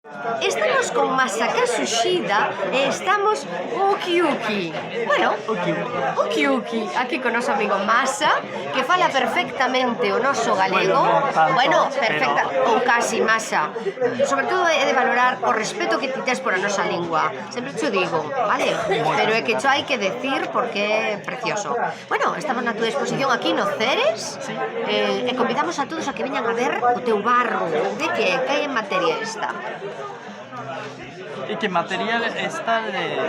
Estamos con Masaka Sushida e estamos uki-uki. Bueno, uki-uki, aquí con noso amigo Masa, que fala perfectamente o noso galego. Bueno, perfecta, ou casi, Masa. Sobre todo é de valorar o respeto que ti tes por a nosa lingua. Sempre cho digo, vale? Pero é que cho hai que decir porque é precioso. Bueno, estamos na túa exposición aquí no Ceres e convidamos a todos a que veñan a ver o teu barro. De que hai en materia esta? Y que material está de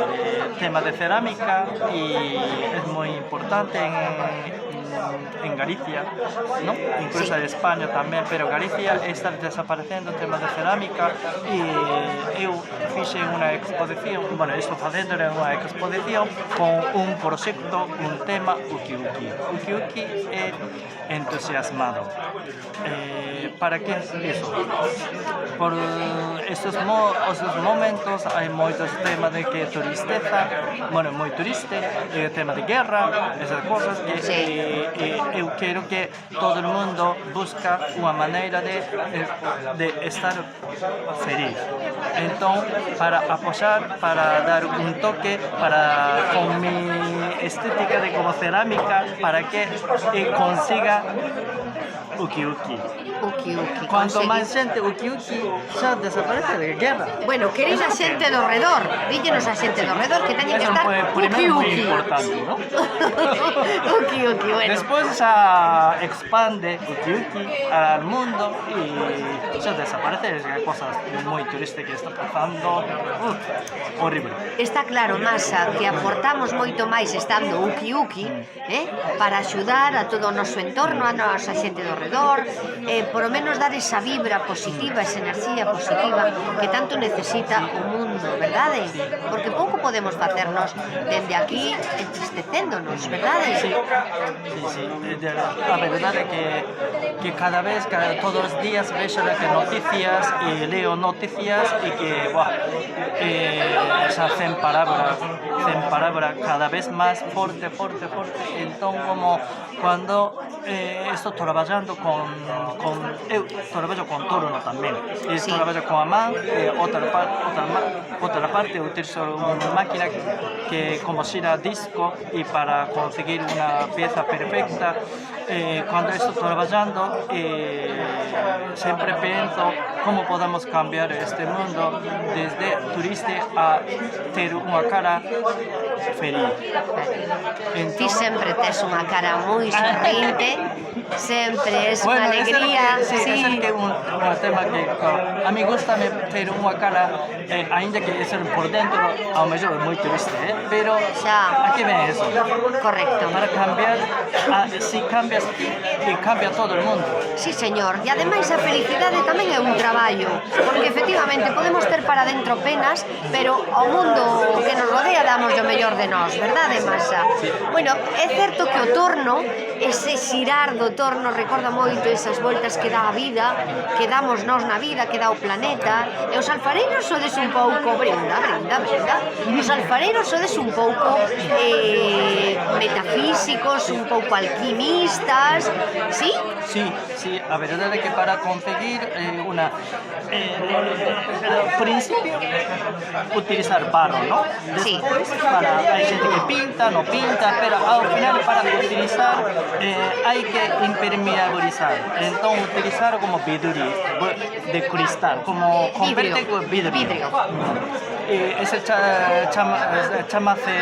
tema de cerámica y es muy importante en Galicia, ¿no? Incluso en España también, pero Galicia está desaparecendo el tema de cerámica y eu fixe unha exposición, bueno, estou facendo unha exposición con un proxecto, un tema uki-uki. Uki-uki é entusiasmado. Para que eso? Por estos momentos hai moitos temas de que turisteza, bueno, moi turista, tema de guerra, esas cosas que eu quero que todo o mundo busca unha maneira de estar feliz. Entón, para apoyar, para dar un toque, para con mi estética de como cerámica, para que consiga uki-uki. Uki-uki. Cuanto máis xente uki-uki, xa desaparece de guerra. Bueno, queréis a xente do redor. Díllenos a xente do redor que teñen que estar primero moi uki-uki. importante, ¿no? Uki-uki, bueno. Despois xa expande uki-uki al mundo e xa desaparece. É cosas moi turísticas que está pasando. Horrible. Está claro, Masa, que aportamos moito máis estando uki-uki, para axudar a todo o noso entorno, a nosa xente do redor, por o menos dar esa vibra positiva, esa enerxía positiva que tanto necesita o mundo, verdade? Porque pouco podemos facernos dende aquí entristecéndonos, verdade? Sí. A verdade é que cada vez, todos os días vexo que noticias e leo noticias e que, xa sen palabra, cada vez máis forte. Entón, como cando estou traballando eu traballo con torno tamén, traballo con a man, outra parte eu utilizo unha máquina que como xira disco e para conseguir unha pieza perfecta. Cando estou traballando sempre penso como podemos cambiar este mundo desde turista a ter unha cara feliz. Ti sempre tes unha cara moi sonriente, sempre es unha alegría. Sí, ese é un tema que a mí gusta ter unha cara, ainda que ser por dentro, ao mellor moi triste, pero aquí ven eso. Correcto. Para cambiar, si cambias ti, cambia todo o mundo. Sí, señor. E ademais a felicidade tamén é un traballo, porque efectivamente podemos ter para dentro penas, pero ao mundo que nos rodea damos o mellor de nós, verdade, Masa? Bueno, é certo que o torno, ese xirar do torno recorda moito esas voltas que dá a vida, que damos nós na vida, que dá o planeta, e os alfareiros sodes un pouco brinda. Os alfareiros sodes un pouco metafísicos, un pouco alquimistas, sí? Sí, a verdade é que para conseguir principio utilizar barro, ¿no? Despois, hai xente que pinta, no pinta, pero ao final para utilizar hai que impermeabilizar. Entón utilizar como vidrio de cristal, como converte con vidrio. Ese chamase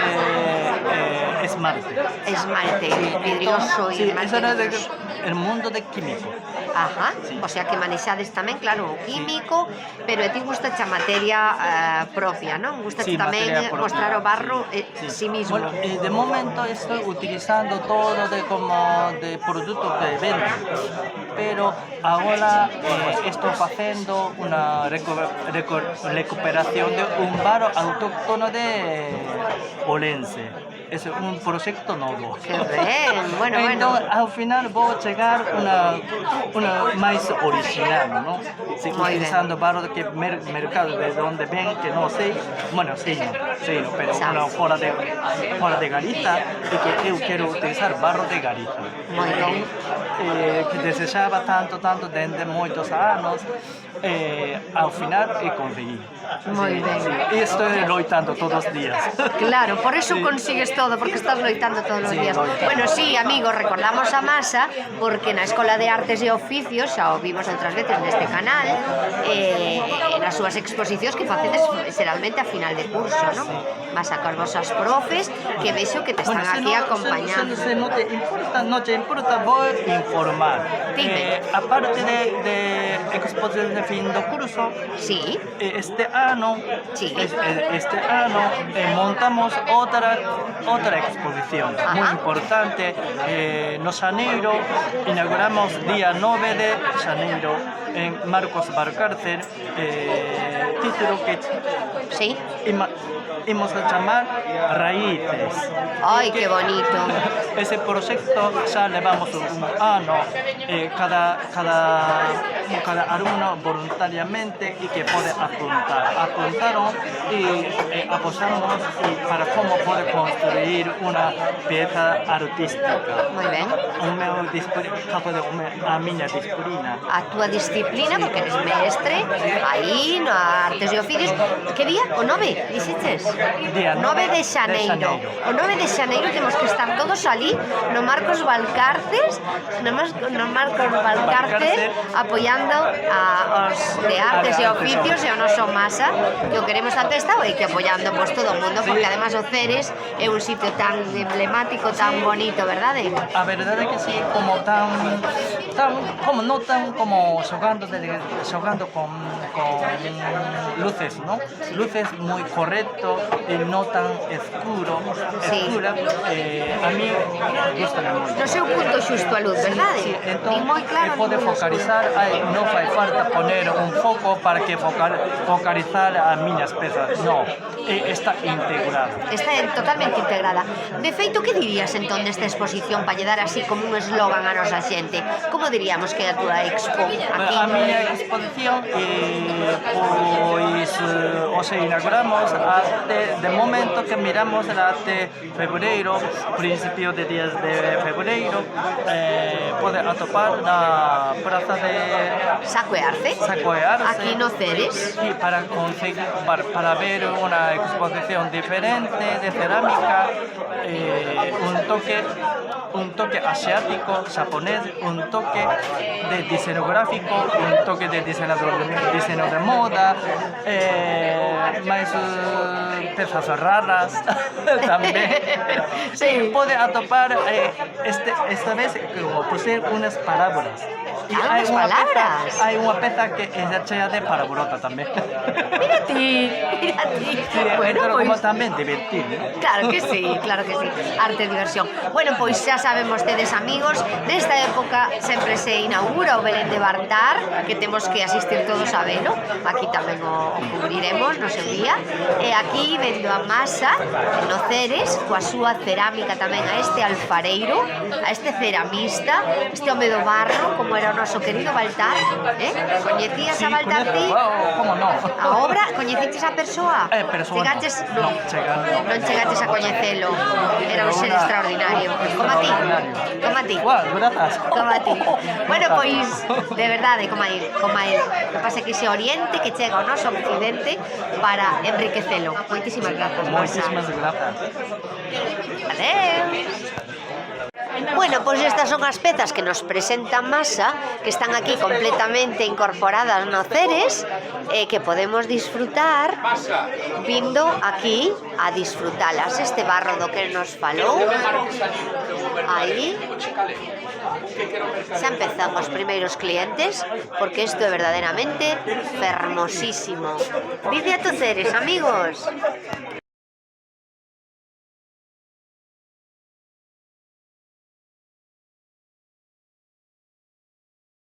esmalte, vidrioso e esmalte. El mundo de químico. Ajá, o sea que manexades tamén, claro, o químico, pero a ti gusta a materia propia, non? Gusta tamén mostrar o barro sí mismo. Bueno, de momento estou utilizando todo de produto que vendo, pero agora estou facendo unha recuperación de un barro autóctono de Olense. es un proyecto nuevo. Que ben, bueno, Entonces, bueno. al final voy a llegar una más original, ¿no? Sí, Muy utilizando barro que mercado de donde ven, que no sé, bueno, sí, no, pero Sabes. una fora de Galiza y que yo quiero utilizar barro de Galiza. Muy ben. Que desexaba tanto dende moitos anos, ao final conseguí. Moi ben. E estou loitando todos os días. Claro, por eso consigues todo, porque estás loitando todos os Sí, días. loitando. Bueno, sí, amigos, recordamos a Masa, porque na Escola de Artes e Oficios, xa o vimos outras veces neste canal, nas súas exposicións que facedes xeralmente a final de curso, non? Masa cos vosas profes, que vexo que te están aquí acompañando. Se no te importa, voy a informar. Dime. Aparte de exposición de fin de curso, Sí, este año, Sí. este año montamos otra exposición Ajá. muy importante. No xaneiro inauguramos día 9 de xaneiro en Marcos Valcárcel, título que sí. imos a chamar Raíces. Ai, que bonito. Ese proyecto xa levamos un ano, cada alumno voluntariamente y que pode apuntaron y aposamos para cómo pode construir una pieza artística. Moi ben. A miña disciplina. A túa disciplina, porque eres mestre, aí, no Artes e Oficios. Que día? O 9, dixeches? Día 9 de xaneiro. O 9 de xaneiro temos que estar todos ali no Marcos Valcárcel, apoiando aos de Artes e Oficios e o noso Masa, que o queremos tanto estado e que apoiando pues, todo o mundo, porque además o Ceres é un sitio tan emblemático, tan bonito, verdade? A verdade é que sí, como xogando con luces, ¿no? Luces muy correcto y no tan Sí. escura. A mí gusta moito. No seu punto xusto a luz, verdade? Sí, entón, Nin moi claro, pode nin moi focalizar, non fai falta poner un foco para que focalizar as miñas pezas, no, está integrado. Está totalmente integrada. De feito, que dirías entón desta exposición para lle dar así como un eslogan a nosa xente? Como diríamos que é a túa expo aquí? A miña exposición, pois, inauguramos de momento que miramos até febreiro, principio de días de febreiro, pode atopar na praza de Saco e Arce? Aquí no Ceres. Y para ver una exposición diferente de cerámica, un toque asiático, japonés, un toque de diseño gráfico, un toque de diseño de moda, más pezas raras también. Sí. Puede atopar esta vez como poseer unas parábolas. Y Unas palabras. hay una pieza que es chea de parabolota también. Mira ti, mira ti. Sí, Bueno, pero como pois... también divertir, ¿no? Claro que sí, arte e diversión. Bueno, pois xa saben vostedes, amigos, nesta época sempre se inaugura o Belén de Bartar, que temos que asistir todos a velo. Aquí tamén o cubriremos no seu día. E aquí vendo a Masa, no Ceres, coa súa cerámica tamén a este alfareiro, a este ceramista, este home do barro, como era o noso querido Baltar. Coñecías a Baltar ti? ¿Cómo no? A obra, coñeciches a persoa? Persoa Chegaches, non chegando. non chegaches a coñecelo. Era un ser extraordinario. Como a ti. Como a ti. Grazas. Como a ti. Bueno, pois, de verdade, como a él. O que pasa é que ese oriente que chega ao noso occidente para enriquecelo. Moitísimas grazas, Masa. Muchísimas gracias. Adeus. Bueno, pois estas son as pezas que nos presenta Masa, que están aquí completamente incorporadas no Ceres, que podemos disfrutar vindo aquí a disfrutalas. Este barro do que nos falou, aí xa empezan os primeiros clientes, porque isto é verdadeiramente fermosísimo. Vide a tu Ceres, amigos.